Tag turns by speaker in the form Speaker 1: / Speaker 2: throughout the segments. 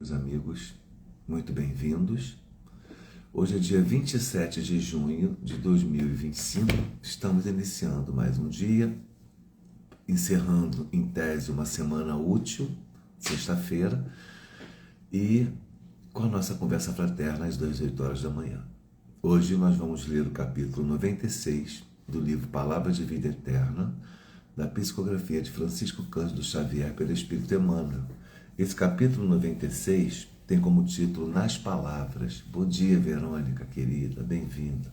Speaker 1: Meus amigos, muito bem-vindos. Hoje é dia 27 de junho de 2025. Estamos iniciando mais um dia, encerrando em tese uma semana útil, sexta-feira, e com a nossa conversa fraterna às 8 horas da manhã. Hoje nós vamos ler o capítulo 96 do livro Palavras de Vida Eterna, da psicografia de Francisco Cândido Xavier pelo Espírito Emmanuel. Esse capítulo 96 tem como título Nas Palavras. Bom dia, Verônica, querida, bem-vinda.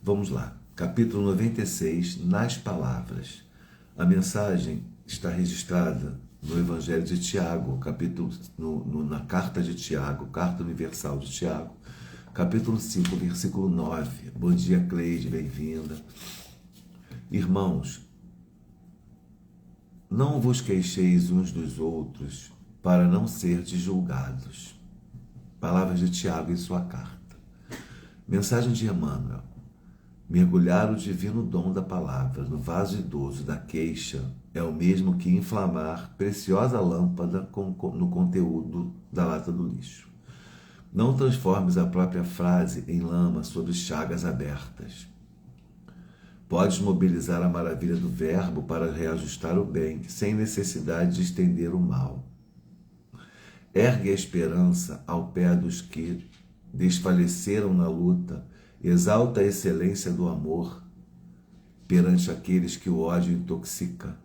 Speaker 1: Vamos lá, capítulo 96, Nas Palavras. A mensagem está registrada no Evangelho de Tiago, na Carta de Tiago, Carta Universal de Tiago, capítulo 5, versículo 9. Bom dia, Cleide, bem-vinda. Irmãos, não vos queixeis uns dos outros, para não serdes julgados. Palavras de Tiago em sua carta. Mensagem de Emmanuel. Mergulhar o divino dom da palavra no vaso idoso da queixa é o mesmo que inflamar preciosa lâmpada no conteúdo da lata do lixo. Não transformes a própria frase em lama sobre chagas abertas. Podes mobilizar a maravilha do verbo para reajustar o bem, sem necessidade de estender o mal. Ergue a esperança ao pé dos que desfaleceram na luta, exalta a excelência do amor perante aqueles que o ódio intoxica.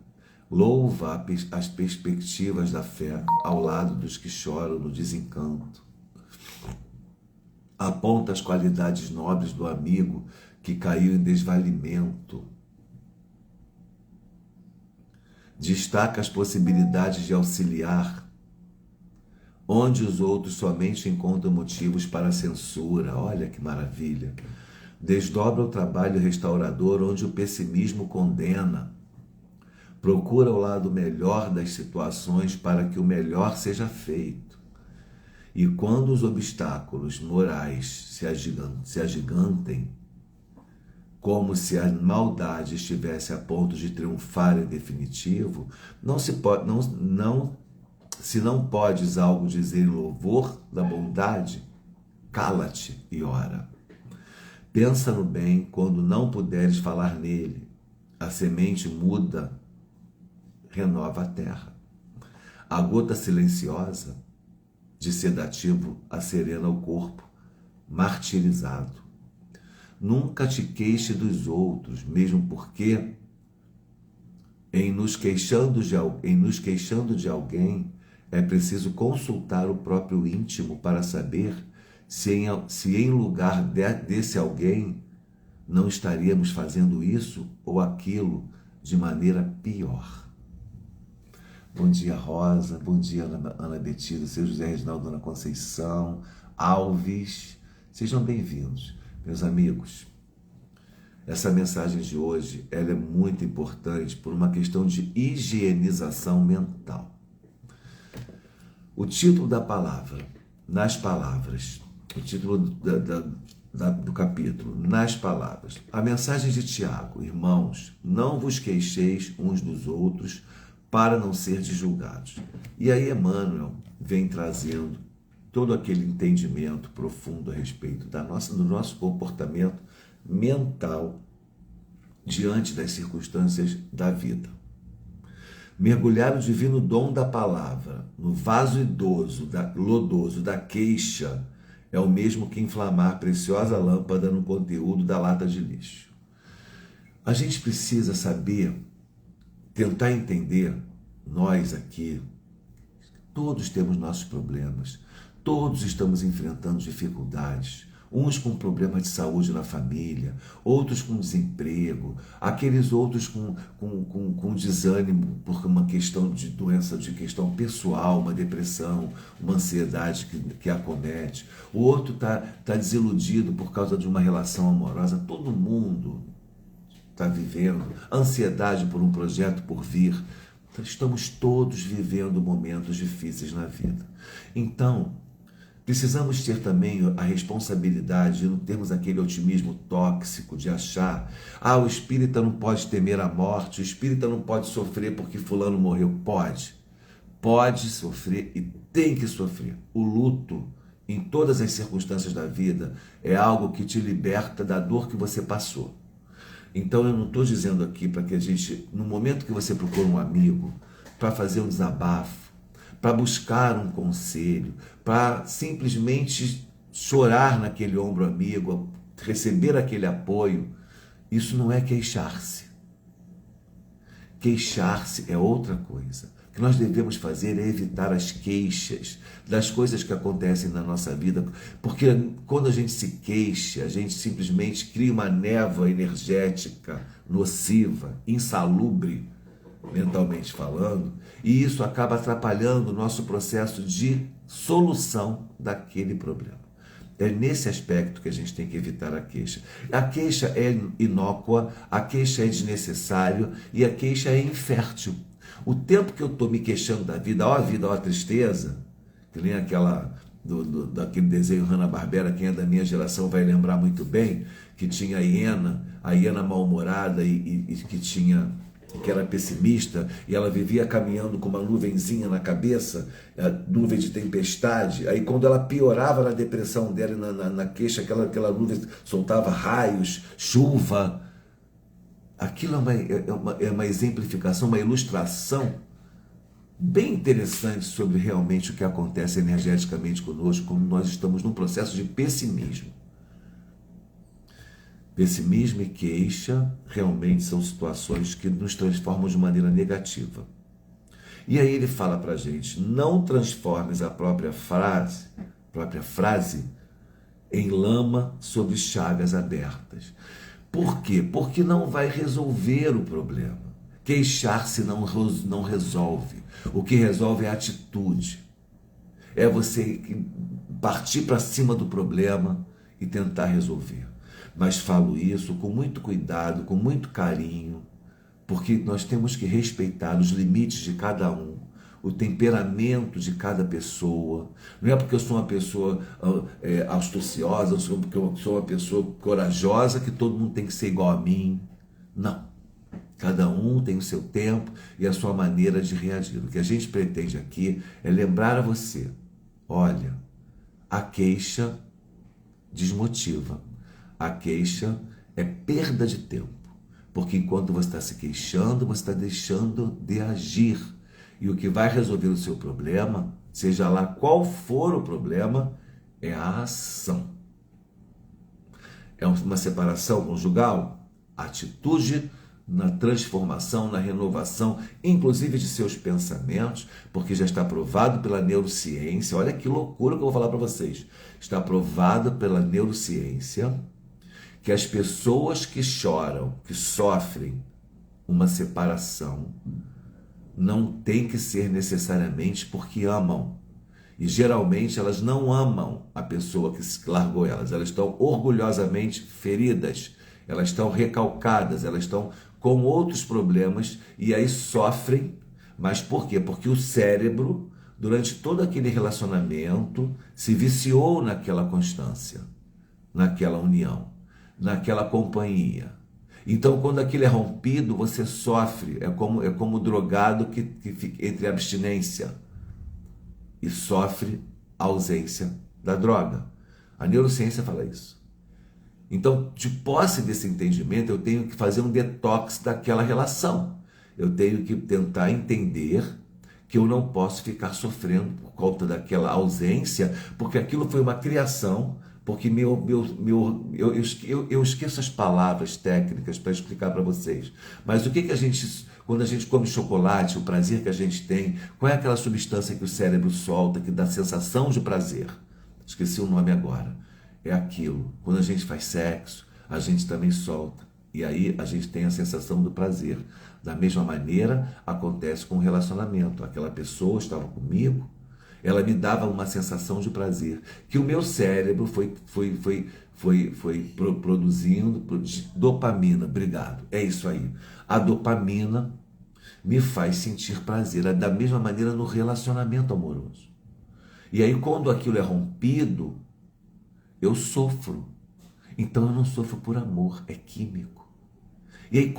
Speaker 1: Louva as perspectivas da fé ao lado dos que choram no desencanto. Aponta as qualidades nobres do amigo que caiu em desvalimento. Destaca as possibilidades de auxiliar, onde os outros somente encontram motivos para censura. Olha que maravilha! Desdobra o trabalho restaurador onde o pessimismo condena. Procura o lado melhor das situações para que o melhor seja feito. E quando os obstáculos morais se agigantem, como se a maldade estivesse a ponto de triunfar em definitivo, se não podes algo dizer em louvor da bondade, cala-te e ora. Pensa no bem quando não puderes falar nele. A semente muda, renova a terra. A gota silenciosa de sedativo acerena o corpo, martirizado. Nunca te queixe dos outros, mesmo porque, em nos queixando de alguém, é preciso consultar o próprio íntimo para saber se em lugar desse alguém não estaríamos fazendo isso ou aquilo de maneira pior. Bom dia, Rosa. Bom dia, Ana Betida, seu José Reginaldo, Ana Conceição, Alves. Sejam bem-vindos. Meus amigos, essa mensagem de hoje ela é muito importante por uma questão de higienização mental. O título da palavra, Nas Palavras, o título do capítulo, Nas Palavras. A mensagem de Tiago: irmãos, não vos queixeis uns dos outros para não serdes julgados. E aí Emmanuel vem trazendo todo aquele entendimento profundo a respeito do nosso comportamento mental diante das circunstâncias da vida. Mergulhar o divino dom da palavra no vaso lodoso da queixa é o mesmo que inflamar preciosa lâmpada no conteúdo da lata de lixo. A gente precisa saber, tentar entender, nós aqui, todos temos nossos problemas, todos estamos enfrentando dificuldades, uns com problemas de saúde na família, outros com desemprego, aqueles outros com desânimo por uma questão de doença, de questão pessoal, uma depressão, uma ansiedade que acomete. O outro tá desiludido por causa de uma relação amorosa. Todo mundo está vivendo ansiedade por um projeto por vir. Estamos todos vivendo momentos difíceis na vida. Então, precisamos ter também a responsabilidade de não termos aquele otimismo tóxico de achar: o espírita não pode temer a morte, o espírita não pode sofrer porque fulano morreu. Pode. pode sofrer e tem que sofrer. O luto, em todas as circunstâncias da vida, é algo que te liberta da dor que você passou. Então eu não estou dizendo aqui para que a gente, no momento que você procura um amigo, para fazer um desabafo, para buscar um conselho, para simplesmente chorar naquele ombro amigo, receber aquele apoio, isso não é queixar-se. Queixar-se é outra coisa. O que nós devemos fazer é evitar as queixas das coisas que acontecem na nossa vida, porque quando a gente se queixa, a gente simplesmente cria uma névoa energética nociva, insalubre, mentalmente falando, e isso acaba atrapalhando o nosso processo de solução daquele problema. É nesse aspecto que a gente tem que evitar a queixa. A queixa é inócua, a queixa é desnecessária e a queixa é infértil. O tempo que eu estou me queixando da vida, ó a vida, ó a tristeza, que nem aquela daquele desenho Hanna-Barbera, quem é da minha geração vai lembrar muito bem, que tinha a hiena mal-humorada e que era pessimista, e ela vivia caminhando com uma nuvenzinha na cabeça, a nuvem de tempestade. Aí quando ela piorava na depressão dela, na queixa, aquela nuvem soltava raios, chuva. Aquilo é uma exemplificação, uma ilustração bem interessante sobre realmente o que acontece energeticamente conosco quando nós estamos num processo de pessimismo. Pessimismo e queixa realmente são situações que nos transformam de maneira negativa. E aí ele fala para a gente, não transformes a própria frase em lama sobre chagas abertas. Por quê? Porque não vai resolver o problema. Queixar-se não resolve. O que resolve é a atitude. É você partir para cima do problema e tentar resolver. Mas falo isso com muito cuidado, com muito carinho, porque nós temos que respeitar os limites de cada um, o temperamento de cada pessoa. Não é porque eu sou uma pessoa astuciosa, porque eu sou uma pessoa corajosa que todo mundo tem que ser igual a mim. Não. Cada um tem o seu tempo e a sua maneira de reagir. O que a gente pretende aqui é lembrar a você, olha, a queixa desmotiva. A queixa é perda de tempo, porque enquanto você está se queixando, você está deixando de agir. E o que vai resolver o seu problema, seja lá qual for o problema, é a ação. É uma separação conjugal? Atitude na transformação, na renovação, inclusive de seus pensamentos, porque já está provado pela neurociência. Olha que loucura que eu vou falar para vocês. Está provado pela neurociência que as pessoas que choram, que sofrem uma separação, não tem que ser necessariamente porque amam. E geralmente elas não amam a pessoa que largou elas. Elas estão orgulhosamente feridas, elas estão recalcadas, elas estão com outros problemas e aí sofrem. Mas por quê? Porque o cérebro, durante todo aquele relacionamento, se viciou naquela constância, naquela união, naquela companhia. Então, quando aquilo é rompido, você sofre. É como o drogado que fica entre abstinência e sofre a ausência da droga. A neurociência fala isso. Então, de posse desse entendimento, eu tenho que fazer um detox daquela relação. Eu tenho que tentar entender que eu não posso ficar sofrendo por conta daquela ausência, porque aquilo foi uma criação. Porque eu esqueço as palavras técnicas para explicar para vocês. Mas o que a gente, quando a gente come chocolate, o prazer que a gente tem, qual é aquela substância que o cérebro solta, que dá sensação de prazer? Esqueci o nome agora. É aquilo. Quando a gente faz sexo, a gente também solta. E aí a gente tem a sensação do prazer. Da mesma maneira, acontece com o relacionamento. Aquela pessoa estava comigo, ela me dava uma sensação de prazer, que o meu cérebro foi produzindo dopamina. Obrigado, é isso aí. A dopamina me faz sentir prazer, da mesma maneira no relacionamento amoroso. E aí quando aquilo é rompido, eu sofro. Então eu não sofro por amor, é químico. E aí,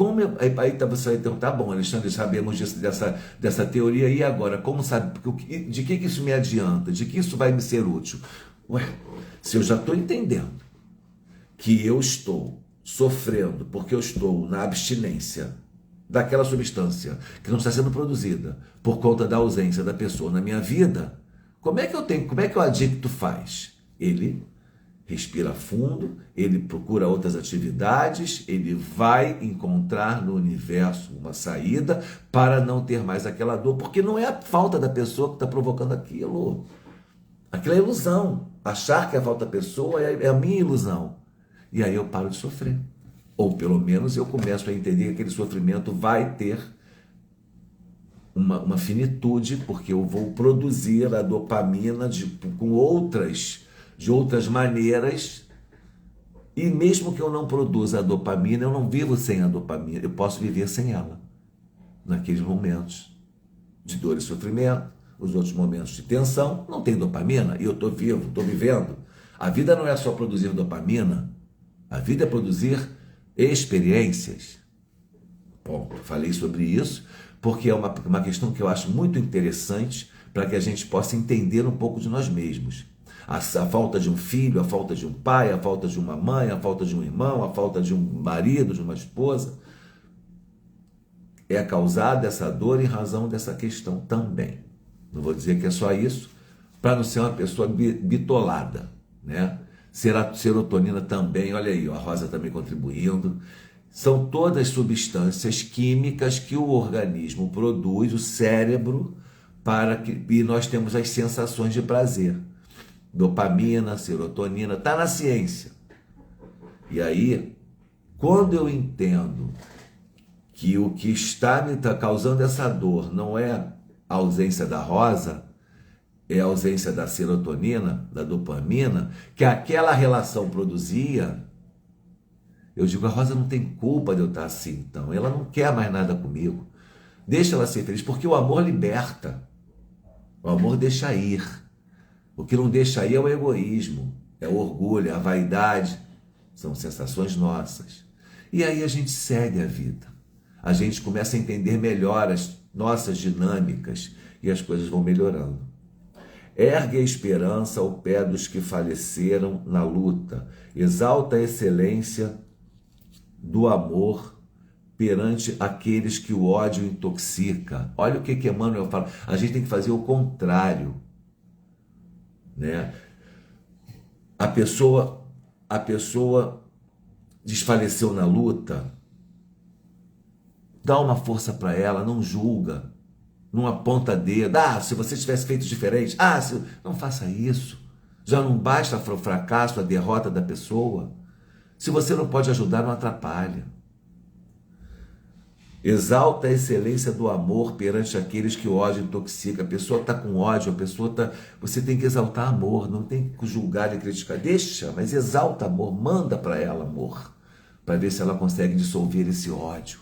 Speaker 1: você vai perguntar, tá bom, Alexandre, sabemos dessa teoria, e agora? Como sabe? De que isso me adianta? De que isso vai me ser útil? Ué, se eu já estou entendendo que eu estou sofrendo porque eu estou na abstinência daquela substância que não está sendo produzida por conta da ausência da pessoa na minha vida, como é que o adicto faz? Ele respira fundo, ele procura outras atividades, ele vai encontrar no universo uma saída para não ter mais aquela dor, porque não é a falta da pessoa que está provocando aquilo. Aquilo é ilusão. Achar que é a falta da pessoa é a minha ilusão. E aí eu paro de sofrer. Ou pelo menos eu começo a entender que aquele sofrimento vai ter uma finitude, porque eu vou produzir a dopamina de outras maneiras, e mesmo que eu não produza a dopamina, eu não vivo sem a dopamina, eu posso viver sem ela, naqueles momentos de dor e sofrimento, os outros momentos de tensão, não tem dopamina, e eu estou vivo, estou vivendo. A vida não é só produzir dopamina, a vida é produzir experiências. Bom, falei sobre isso, porque é uma questão que eu acho muito interessante para que a gente possa entender um pouco de nós mesmos. A falta de um filho, a falta de um pai, a falta de uma mãe, a falta de um irmão, a falta de um marido, de uma esposa, é causada essa dor em razão dessa questão também. Não vou dizer que é só isso, para não ser uma pessoa bitolada, né? Serotonina também, olha aí, a Rosa também contribuindo. São todas substâncias químicas que o organismo produz, o cérebro, e nós temos as sensações de prazer. Dopamina, serotonina, está na ciência. E aí, quando eu entendo que o que está me causando essa dor não é a ausência da rosa, é a ausência da serotonina, da dopamina, que aquela relação produzia, eu digo, a Rosa não tem culpa de eu estar assim, então. Ela não quer mais nada comigo. Deixa ela ser feliz, porque o amor liberta. O amor deixa ir. O que não deixa ir é o egoísmo, é o orgulho, é a vaidade. São sensações nossas. E aí a gente segue a vida. A gente começa a entender melhor as nossas dinâmicas e as coisas vão melhorando. Ergue a esperança ao pé dos que faleceram na luta. Exalta a excelência do amor perante aqueles que o ódio intoxica. Olha o que Emmanuel fala. A gente tem que fazer o contrário, né? A pessoa desfaleceu na luta, dá uma força para ela, não julga, não aponta dedo. Se você tivesse feito diferente, não faça isso. Já não basta o fracasso, a derrota da pessoa. Se você não pode ajudar, não atrapalha. Exalta a excelência do amor perante aqueles que o ódio intoxica. A pessoa está com ódio, você tem que exaltar amor, não tem que julgar e criticar. Deixa, mas exalta amor, manda para ela amor, para ver se ela consegue dissolver esse ódio.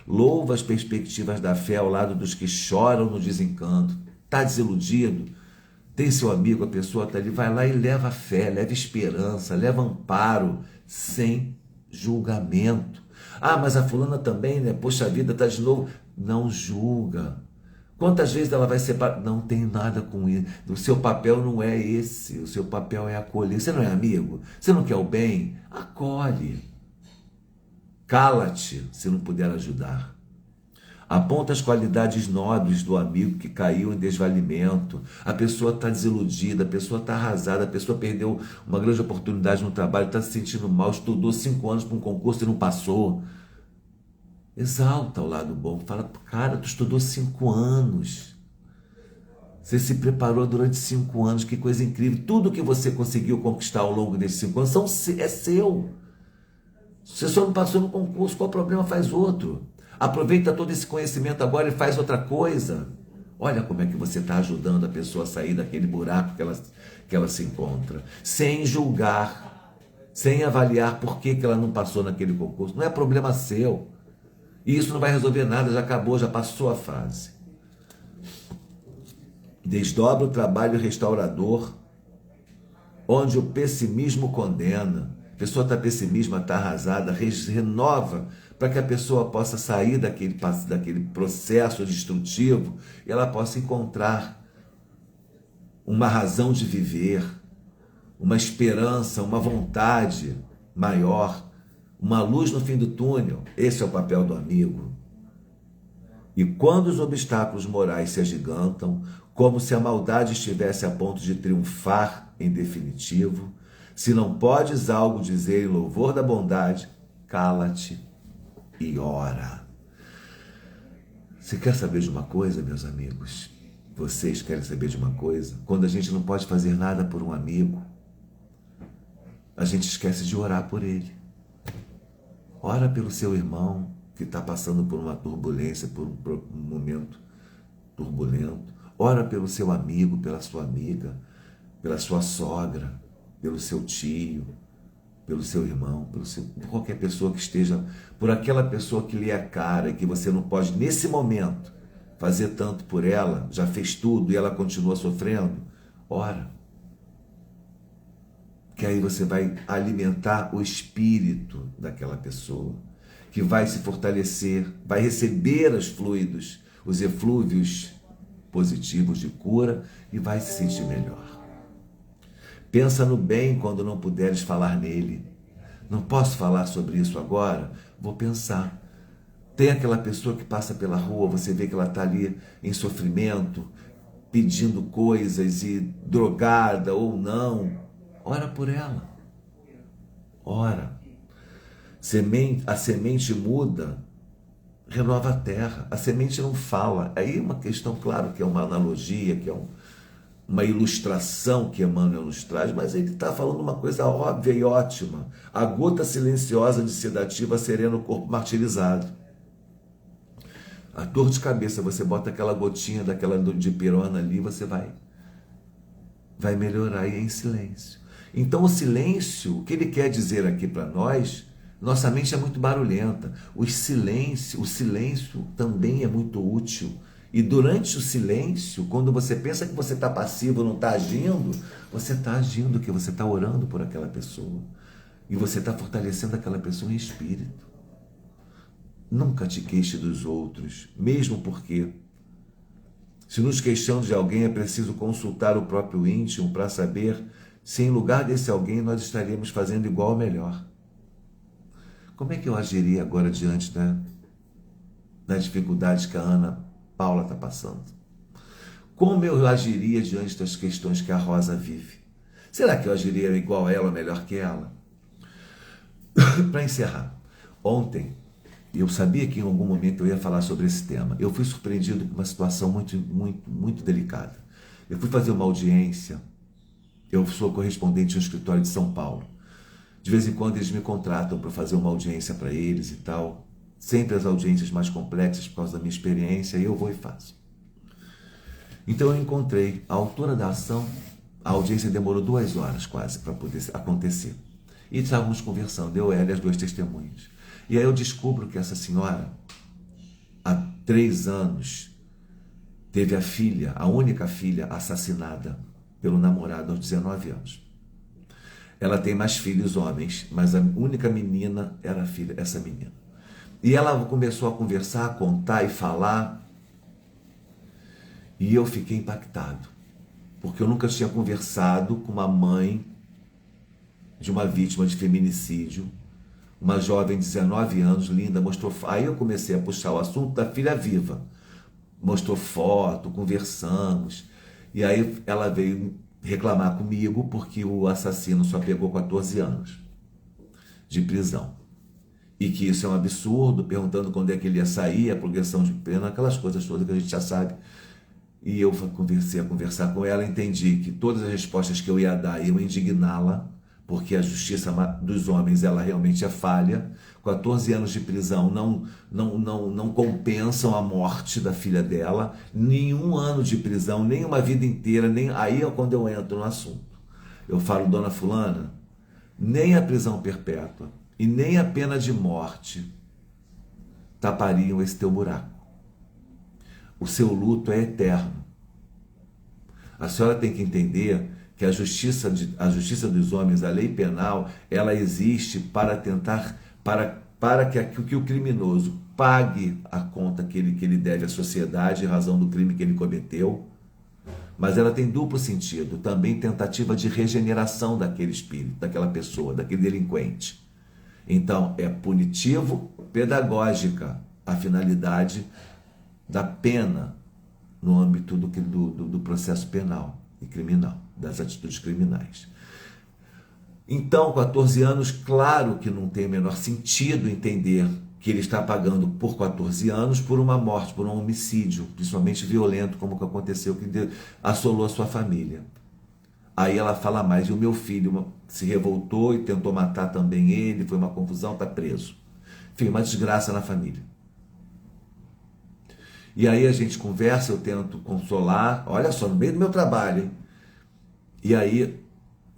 Speaker 1: Louva as perspectivas da fé ao lado dos que choram no desencanto. Está desiludido? Tem seu amigo, a pessoa está ali, vai lá e leva fé, leva esperança, leva amparo, sem julgamento. Mas a fulana também, né? Poxa vida, está de novo. Não julga. Quantas vezes ela vai separar? Não tem nada com isso. O seu papel não é esse. O seu papel é acolher. Você não é amigo? Você não quer o bem? Acolhe. Cala-te se não puder ajudar. Aponta as qualidades nobres do amigo que caiu em desvalimento. A pessoa está desiludida, a pessoa está arrasada, a pessoa perdeu uma grande oportunidade no trabalho, está se sentindo mal, estudou 5 anos para um concurso e não passou. Exalta o lado bom. Fala, cara, tu estudou 5 anos. Você se preparou durante 5 anos, que coisa incrível. Tudo que você conseguiu conquistar ao longo desses 5 anos é seu. Você só não passou no concurso, qual problema? Faz outro. Aproveita todo esse conhecimento agora e faz outra coisa. Olha como é que você está ajudando a pessoa a sair daquele buraco que ela se encontra. Sem julgar, sem avaliar por que ela não passou naquele concurso. Não é problema seu. E isso não vai resolver nada, já acabou, já passou a fase. Desdobra o trabalho restaurador, onde o pessimismo condena. A pessoa está pessimista, está arrasada, renova para que a pessoa possa sair daquele processo destrutivo e ela possa encontrar uma razão de viver, uma esperança, uma vontade maior, uma luz no fim do túnel. Esse é o papel do amigo. E quando os obstáculos morais se agigantam, como se a maldade estivesse a ponto de triunfar em definitivo, se não podes algo dizer em louvor da bondade, cala-te e ora. Você quer saber de uma coisa, meus amigos? Vocês querem saber de uma coisa? Quando a gente não pode fazer nada por um amigo, a gente esquece de orar por ele. Ora pelo seu irmão que está passando por uma turbulência, por um momento turbulento. Ora pelo seu amigo, pela sua amiga, pela sua sogra, pelo seu tio, pelo seu irmão, por qualquer pessoa que esteja, por aquela pessoa que lhe é cara e que você não pode, nesse momento, fazer tanto por ela, já fez tudo e ela continua sofrendo. Ora. Que aí você vai alimentar o espírito daquela pessoa, que vai se fortalecer, vai receber os fluidos, os eflúvios positivos de cura e vai se sentir melhor. Pensa no bem quando não puderes falar nele. Não posso falar sobre isso agora? Vou pensar. Tem aquela pessoa que passa pela rua, você vê que ela está ali em sofrimento, pedindo coisas e drogada ou não. Ora por ela. Ora. A semente muda, renova a terra. A semente não fala. Aí uma questão, claro, que é uma analogia, que é uma ilustração que Emmanuel nos traz, mas ele está falando uma coisa óbvia e ótima. A gota silenciosa de sedativa serena o corpo martirizado. A dor de cabeça, você bota aquela gotinha daquela dipirona ali, você vai melhorar e é em silêncio. Então o silêncio, o que ele quer dizer aqui para nós, nossa mente é muito barulhenta. O silêncio também é muito útil. E durante o silêncio, quando você pensa que você está passivo, não está agindo, você está agindo, que você está orando por aquela pessoa. E você está fortalecendo aquela pessoa em espírito. Nunca te queixe dos outros, mesmo porque, se nos queixamos de alguém, é preciso consultar o próprio íntimo para saber se em lugar desse alguém nós estaríamos fazendo igual ou melhor. Como é que eu agiria agora diante das dificuldades que a Ana Paula está passando? Como eu agiria diante das questões que a Rosa vive? Será que eu agiria igual a ela ou melhor que ela? Para encerrar, ontem, eu sabia que em algum momento eu ia falar sobre esse tema. Eu fui surpreendido por uma situação muito, muito, muito delicada. Eu fui fazer uma audiência. Eu sou correspondente de um escritório de São Paulo. De vez em quando eles me contratam para fazer uma audiência para eles e tal. Sempre as audiências mais complexas por causa da minha experiência, e eu vou e faço. Então eu encontrei a autora da ação. A audiência demorou 2 horas quase para poder acontecer. E estávamos conversando, eu, ela e as 2 testemunhas. E aí eu descubro que essa senhora, há 3 anos, teve a filha, a única filha, assassinada pelo namorado aos 19 anos. Ela tem mais filhos homens, mas a única menina era a filha, essa menina. E ela começou a conversar, a contar e falar, e eu fiquei impactado, porque eu nunca tinha conversado com uma mãe de uma vítima de feminicídio, uma jovem de 19 anos, linda, mostrou. Aí eu comecei a puxar o assunto da filha viva. Mostrou foto, conversamos. E aí ela veio reclamar comigo porque o assassino só pegou 14 anos de prisão. E que isso é um absurdo, perguntando quando é que ele ia sair, a progressão de pena, aquelas coisas todas que a gente já sabe. E eu comecei a conversar com ela, entendi que todas as respostas que eu ia dar iam indigná-la, porque a justiça dos homens, ela realmente é falha. 14 anos de prisão não compensam a morte da filha dela. Nenhum ano de prisão, nem uma vida inteira, nem aí é quando eu entro no assunto. Eu falo, dona fulana, nem a prisão perpétua e nem a pena de morte tapariam esse teu buraco. O seu luto é eterno. A senhora tem que entender que a justiça dos homens, a lei penal, ela existe para para que o criminoso pague a conta que ele deve à sociedade em razão do crime que ele cometeu, mas ela tem duplo sentido, também tentativa de regeneração daquele espírito, daquela pessoa, daquele delinquente. Então, é punitivo, pedagógica a finalidade da pena no âmbito do processo penal e criminal, das atitudes criminais. Então, 14 anos, claro que não tem o menor sentido entender que ele está pagando por 14 anos por uma morte, por um homicídio, principalmente violento, como que aconteceu, que assolou a sua família. Aí ela fala mais, e o meu filho se revoltou e tentou matar também ele, foi uma confusão, está preso. Enfim, uma desgraça na família. E aí a gente conversa, eu tento consolar, olha só, no meio do meu trabalho, hein? E aí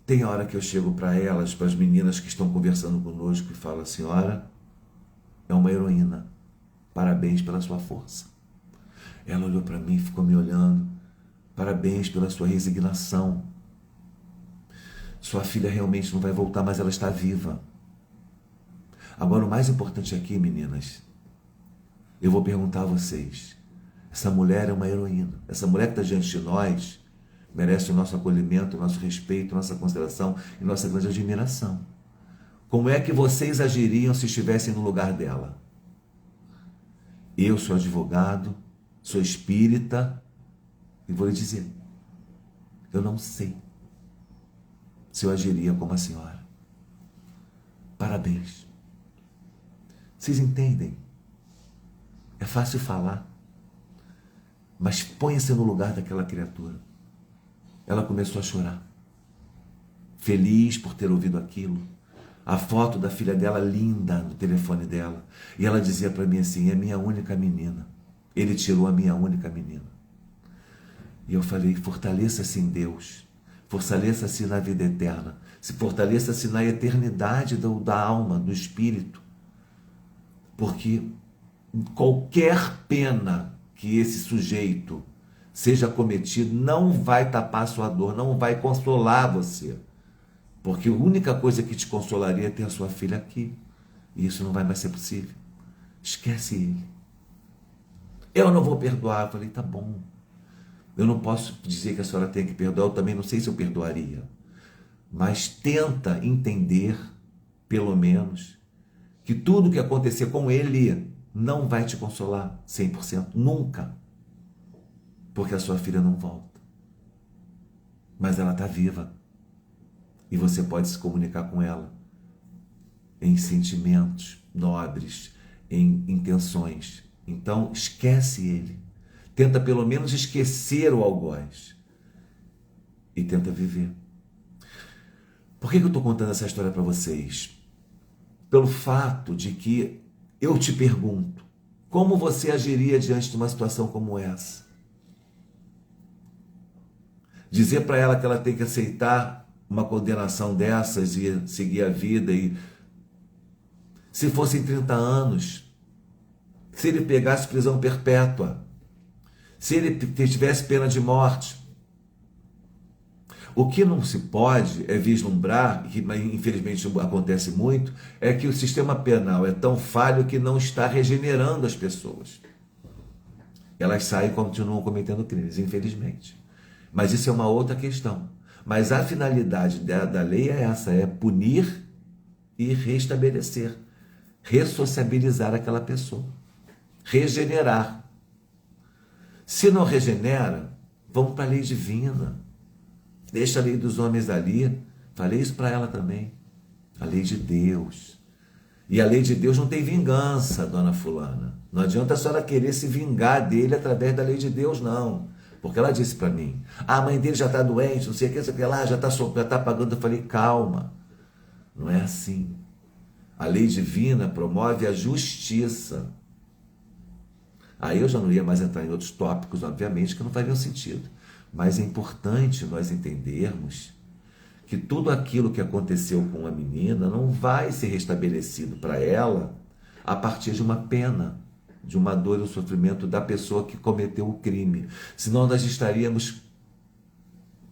Speaker 1: tem hora que eu chego para elas, para as meninas que estão conversando conosco e falo, senhora, é uma heroína, parabéns pela sua força. Ela olhou para mim, ficou me olhando, parabéns pela sua resignação. Sua filha realmente não vai voltar, mas ela está viva. Agora, o mais importante aqui, meninas, eu vou perguntar a vocês, essa mulher é uma heroína, essa mulher que está diante de nós merece o nosso acolhimento, o nosso respeito, a nossa consideração e nossa grande admiração. Como é que vocês agiriam se estivessem no lugar dela? Eu sou advogado, sou espírita e vou lhe dizer, eu não sei se eu agiria como a senhora. Parabéns. Vocês entendem? É fácil falar, mas ponha-se no lugar daquela criatura. Ela começou a chorar, feliz por ter ouvido aquilo. A foto da filha dela linda no telefone dela. E ela dizia para mim assim, é minha única menina. Ele tirou a minha única menina. E eu falei, fortaleça-se em Deus. Fortaleça-se na vida eterna. Se fortaleça-se na eternidade da alma, do espírito. Porque qualquer pena que esse sujeito seja cometido não vai tapar sua dor, não vai consolar você. Porque a única coisa que te consolaria é ter a sua filha aqui. E isso não vai mais ser possível. Esquece ele. Eu não vou perdoar. Eu falei, tá bom. Eu não posso dizer que a senhora tem que perdoar. Eu também não sei se eu perdoaria. Mas tenta entender, pelo menos, que tudo que acontecer com ele não vai te consolar 100%. Nunca. Porque a sua filha não volta. Mas ela está viva. E você pode se comunicar com ela em sentimentos nobres, em intenções. Então, esquece ele. Tenta pelo menos esquecer o algoz. E tenta viver. Por que eu estou contando essa história para vocês? Pelo fato de que eu te pergunto, como você agiria diante de uma situação como essa? Dizer para ela que ela tem que aceitar uma condenação dessas e seguir a vida, e se fossem 30 anos, se ele pegasse prisão perpétua, se ele tivesse pena de morte, o que não se pode é vislumbrar, que infelizmente acontece muito, é que o sistema penal é tão falho que não está regenerando as pessoas. Elas saem e continuam cometendo crimes, infelizmente. Mas isso é uma outra questão. Mas a finalidade da lei é essa, é punir e restabelecer, ressociabilizar aquela pessoa, regenerar. Se não regenera, vamos para a lei divina. Deixa a lei dos homens ali. Falei isso para ela também. A lei de Deus. E a lei de Deus não tem vingança, dona fulana. Não adianta a senhora querer se vingar dele através da lei de Deus, não. Porque ela disse para mim, a mãe dele já está doente, não sei o que lá, já está pagando. Eu falei, calma, não é assim. A lei divina promove a justiça. Aí eu já não ia mais entrar em outros tópicos, obviamente, que não fariam sentido. Mas é importante nós entendermos que tudo aquilo que aconteceu com a menina não vai ser restabelecido para ela a partir de uma pena, de uma dor e um sofrimento da pessoa que cometeu o crime. Senão nós estaríamos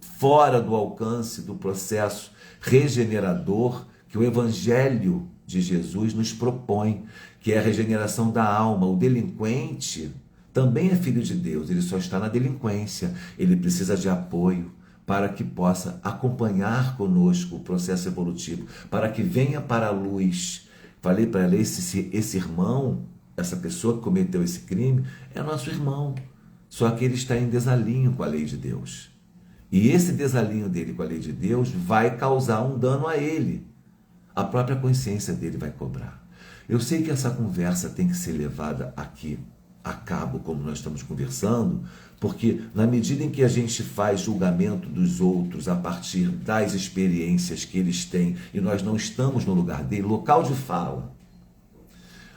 Speaker 1: fora do alcance do processo regenerador que o Evangelho de Jesus nos propõe, que é a regeneração da alma. O delinquente também é filho de Deus, ele só está na delinquência, ele precisa de apoio para que possa acompanhar conosco o processo evolutivo, para que venha para a luz. Falei para ela, esse irmão, essa pessoa que cometeu esse crime, é nosso irmão, só que ele está em desalinho com a lei de Deus. E esse desalinho dele com a lei de Deus vai causar um dano a ele. A própria consciência dele vai cobrar. Eu sei que essa conversa tem que ser levada aqui a cabo, como nós estamos conversando, porque na medida em que a gente faz julgamento dos outros a partir das experiências que eles têm e nós não estamos no lugar dele, local de fala,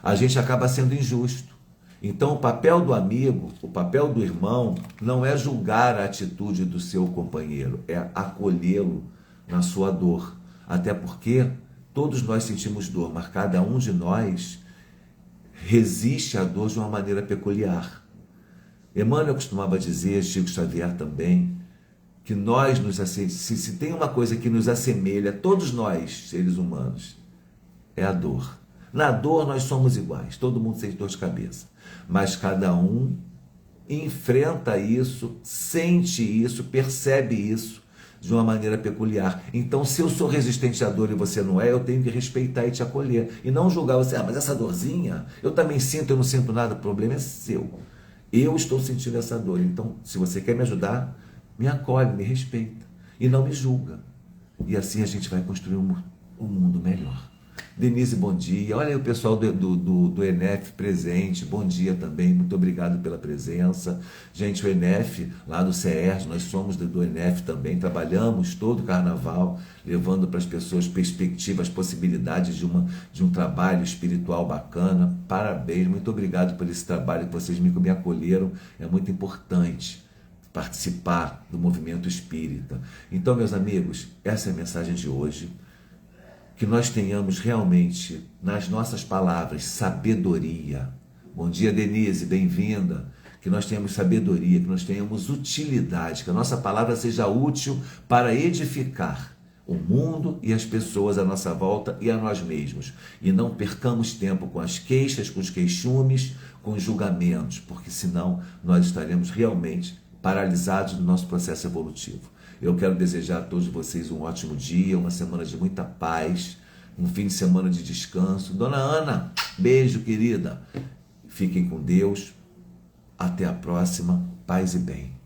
Speaker 1: a gente acaba sendo injusto. Então o papel do amigo, o papel do irmão, não é julgar a atitude do seu companheiro, é acolhê-lo na sua dor. Até porque todos nós sentimos dor, mas cada um de nós resiste à dor de uma maneira peculiar. Emmanuel costumava dizer, Chico Xavier também, que nós se tem uma coisa que nos assemelha, todos nós, seres humanos, é a dor. Na dor nós somos iguais, todo mundo sente dor de cabeça, mas cada um enfrenta isso, sente isso, percebe isso de uma maneira peculiar. Então, se eu sou resistente à dor e você não é, eu tenho que respeitar e te acolher. E não julgar você, mas essa dorzinha, eu também sinto, eu não sinto nada, o problema é seu. Eu estou sentindo essa dor. Então, se você quer me ajudar, me acolhe, me respeita. E não me julga. E assim a gente vai construir um mundo melhor. Denise, bom dia. Olha aí o pessoal do ENEF presente. Bom dia também. Muito obrigado pela presença. Gente, o ENEF, lá do CERJ, nós somos do ENEF também. Trabalhamos todo o carnaval, levando para as pessoas perspectivas, possibilidades de um trabalho espiritual bacana. Parabéns. Muito obrigado por esse trabalho que vocês me acolheram. É muito importante participar do movimento espírita. Então, meus amigos, essa é a mensagem de hoje. Que nós tenhamos realmente, nas nossas palavras, sabedoria. Bom dia, Denise, bem-vinda. Que nós tenhamos sabedoria, que nós tenhamos utilidade, que a nossa palavra seja útil para edificar o mundo e as pessoas à nossa volta e a nós mesmos. E não percamos tempo com as queixas, com os queixumes, com os julgamentos, porque senão nós estaremos realmente paralisados no nosso processo evolutivo. Eu quero desejar a todos vocês um ótimo dia, uma semana de muita paz, um fim de semana de descanso. Dona Ana, beijo, querida. Fiquem com Deus. Até a próxima. Paz e bem.